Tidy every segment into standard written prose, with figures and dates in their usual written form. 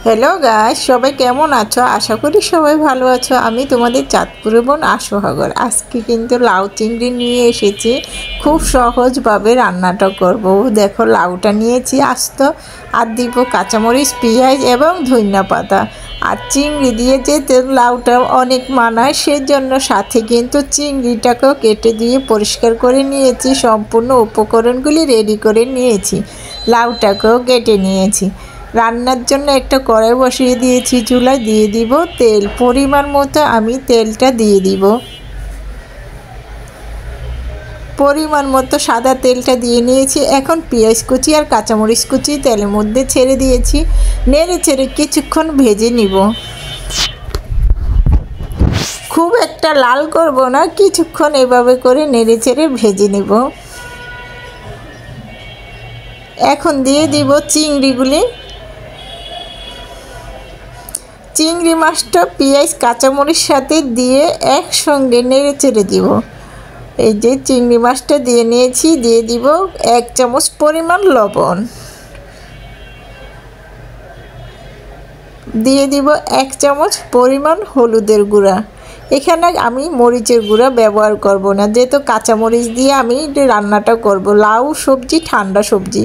Hello guys, সবাই কেমন আছো? আশা করি সবাই ভালো আছো। আমি তোমাদের চাঁদপুরের বোন আশোহাগর। আজকে কিন্তু লাউ চিংড়ি নিয়ে এসেছি। খুব সহজভাবে রান্নাটা করব। দেখো, লাউটা নিয়েছি আস্ত, আর দিব কাঁচামরিচ, পেঁয়াজ এবং ধনিয়া পাতা। আর চিংড়ি দিয়ে যেতে লাউটা অনেক মানায়, সেজন্য সাথে কিন্তু চিংড়িটাকেও কেটে দিয়ে পরিষ্কার করে নিয়েছি। সম্পূর্ণ উপকরণগুলি রেডি করে নিয়েছি। লাউটাকেও কেটে নিয়েছি। রান্নার জন্য একটা কড়াই বসিয়ে দিয়েছি, চুলায় দিয়ে দিব তেল। পরিমাণ মতো আমি তেলটা দিয়ে দিব। পরিমাণ মতো সাদা তেলটা দিয়ে নিয়েছি। এখন পেঁয়াজ কুচি আর কাঁচামরিচ কুচি তেলের মধ্যে ছেড়ে দিয়েছি। নেড়ে ছেড়ে কিছুক্ষণ ভেজে নিব। খুব একটা লাল করব না, কিছুক্ষণ এভাবে করে নেড়ে ছেড়ে ভেজে নিব। এখন দিয়ে দিব চিংড়িগুলি। চিংড়ি মাছটা পেঁয়াজ কাঁচামরিচ সাথে দিয়ে একসঙ্গে নেড়ে চেড়ে দিব। এই যে চিংড়ি মাছটা দিয়ে নিয়েছি, দিয়ে দিব 1 চামচ পরিমাণ লবণ, দিয়ে দিব 1 চামচ পরিমাণ হলুদের গুঁড়া। এখানে আমি মরিচের গুঁড়া ব্যবহার করব না, যেহেতু কাঁচামরিচ দিয়ে আমি রান্নাটা করব। লাউ সবজি ঠান্ডা সবজি,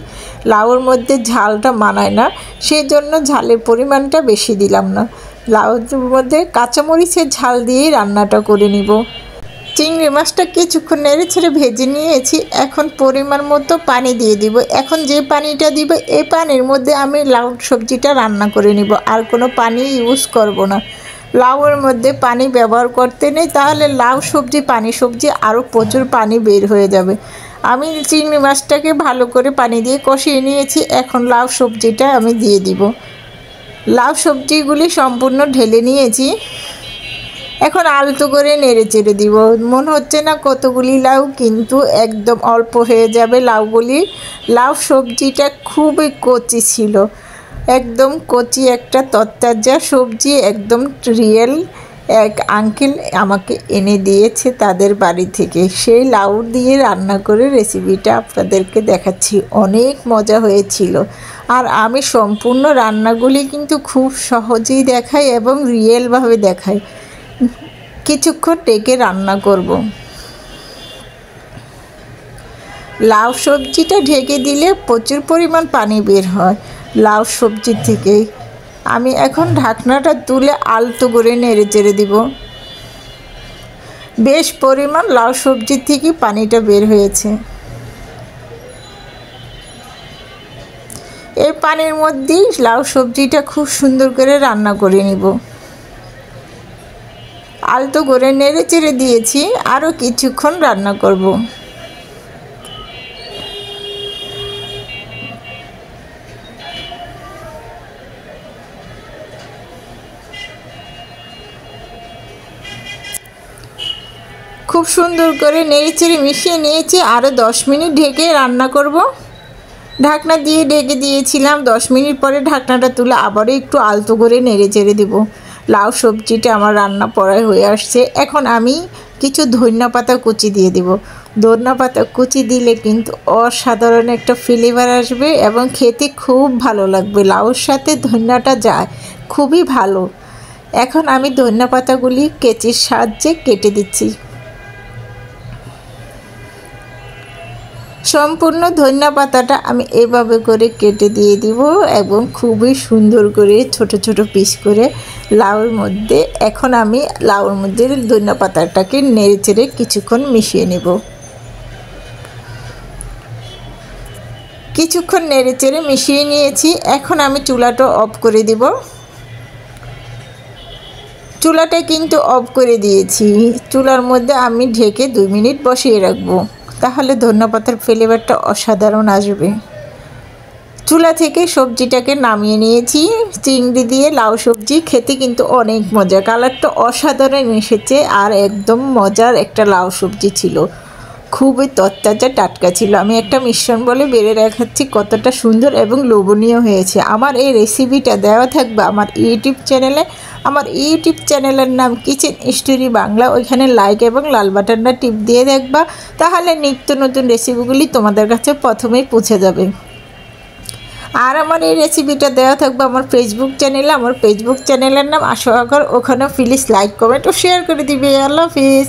লাউর মধ্যে ঝালটা মানায় না, সেজন্য ঝালের পরিমাণটা বেশি দিলাম না। লাউর মধ্যে কাঁচামরিচের ঝাল দিয়েই রান্নাটা করে নিব। চিংড়ি মাছটা কিছুক্ষণ নেড়ে ছেড়ে ভেজে নিয়েছি। এখন পরিমাণ মতো পানি দিয়ে দিব। এখন যে পানিটা দিব, এই পানির মধ্যে আমি লাউ সবজিটা রান্না করে নিব। আর কোনো পানি ইউজ করব না। লাউয়ের মধ্যে পানি ব্যবহার করতে নেই, তাহলে লাউ সবজি পানি সবজি আরও প্রচুর পানি বের হয়ে যাবে। আমি চিংড়ি মাছটাকে ভালো করে পানি দিয়ে কষিয়ে নিয়েছি। এখন লাউ সবজিটা আমি দিয়ে দিব। লাউ সবজিগুলি সম্পূর্ণ ঢেলে নিয়েছি। এখন আলতো করে নেড়ে চেড়ে দিব। মনে হচ্ছে না কতগুলি লাউ, কিন্তু একদম অল্প হয়ে যাবে লাউগুলি। লাউ সবজিটা খুবই কচি ছিল, একদম কচি একটা তরতাজা সবজি, একদম রিয়েল। এক আঙ্কেল আমাকে এনে দিয়েছে তাদের বাড়ি থেকে। সেই লাউ দিয়ে রান্না করে রেসিপিটা আপনাদেরকে দেখাচ্ছি। অনেক মজা হয়েছিল। আর আমি সম্পূর্ণ রান্নাগুলি কিন্তু খুব সহজেই দেখাই এবং রিয়েলভাবে দেখাই। কিছুক্ষণ ডেকে রান্না করব। লাউ সবজিটা ঢেকে দিলে প্রচুর পরিমাণ পানি বের হয় লাউ সবজি থেকেই। আমি এখন ঢাকনাটা তুলে আলতো করে নেড়ে চেড়ে দিব। বেশ পরিমাণ লাউ সবজি থেকে পানিটা বের হয়েছে। এই পানির মধ্যেই লাউ সবজিটা খুব সুন্দর করে রান্না করে নিব। আলতো করে নেড়ে চেড়ে দিয়েছি, আরও কিছুক্ষণ রান্না করব। খুব সুন্দর করে নেড়ে চেড়ে মিশিয়ে নিয়েছি। আরও 10 মিনিট ঢেকে রান্না করব। ঢাকনা দিয়ে ঢেকে দিয়েছিলাম। 10 মিনিট পরে ঢাকনাটা তুলে আবারও একটু আলতো করে নেড়ে চেড়ে দেবো। লাউ সবজিটা আমার রান্না প্রায় হয়ে আসছে। এখন আমি কিছু ধনিয়া পাতা কুচি দিয়ে দেব। ধনিয়া পাতা কুচি দিলে কিন্তু অসাধারণ একটা ফ্লেভার আসবে এবং খেতে খুব ভালো লাগবে। লাউর সাথে ধনিয়াটা যায় খুবই ভালো। এখন আমি ধনিয়া পাতাগুলি কেচির সাহায্যে কেটে দিচ্ছি। সম্পূর্ণ ধনিয়া পাতাটা আমি এভাবে করে কেটে দিয়ে দিব এবং খুবই সুন্দর করে ছোট ছোট পিস করে লাউর মধ্যে। এখন আমি লাউর মধ্যে ধনিয়া পাতাটাকে নেড়ে চেড়ে কিছুক্ষণ মিশিয়ে নেব। কিছুক্ষণ নেড়ে চেড়ে মিশিয়ে নিয়েছি। এখন আমি চুলাটা অফ করে দিব। চুলাটা কিন্তু অফ করে দিয়েছি। চুলার মধ্যে আমি ঢেকে 2 মিনিট বসিয়ে রাখবো, তাহলে ধনিয়া পাতার ফ্লেভারটা অসাধারণ আসবে। চুলা থেকে সবজিটাকে নামিয়ে নিয়েছি। চিংড়ি দিয়ে লাউ সবজি খেতে কিন্তু অনেক মজা। কালারটা অসাধারণ এসেছে আর একদম মজার একটা লাউ সবজি ছিল। খুবই তরতাজা টাটকা ছিল। আমি একটা মিশ্রণ বলে বেড়ে দেখাচ্ছি কতটা সুন্দর এবং লোভনীয় হয়েছে। আমার এই রেসিপিটা দেওয়া থাকবে আমার ইউটিউব চ্যানেলে। আমার ইউটিউব চ্যানেলের নাম কিচেন স্টোরি বাংলা। ওইখানে লাইক এবং লাল বাটনটা টিপ দিয়ে দেখবা, তাহলে নিত্য নতুন রেসিপিগুলি তোমাদের কাছে প্রথমেই পৌঁছে যাবে। আর আমার এই রেসিপিটা দেওয়া থাকবে আমার ফেসবুক চ্যানেলে। আমার ফেসবুক চ্যানেলের নাম আশোয়া ঘর। ওখানে প্লিজ লাইক কমেন্ট ও শেয়ার করে দিবে। আল্লাহ হাফিজ।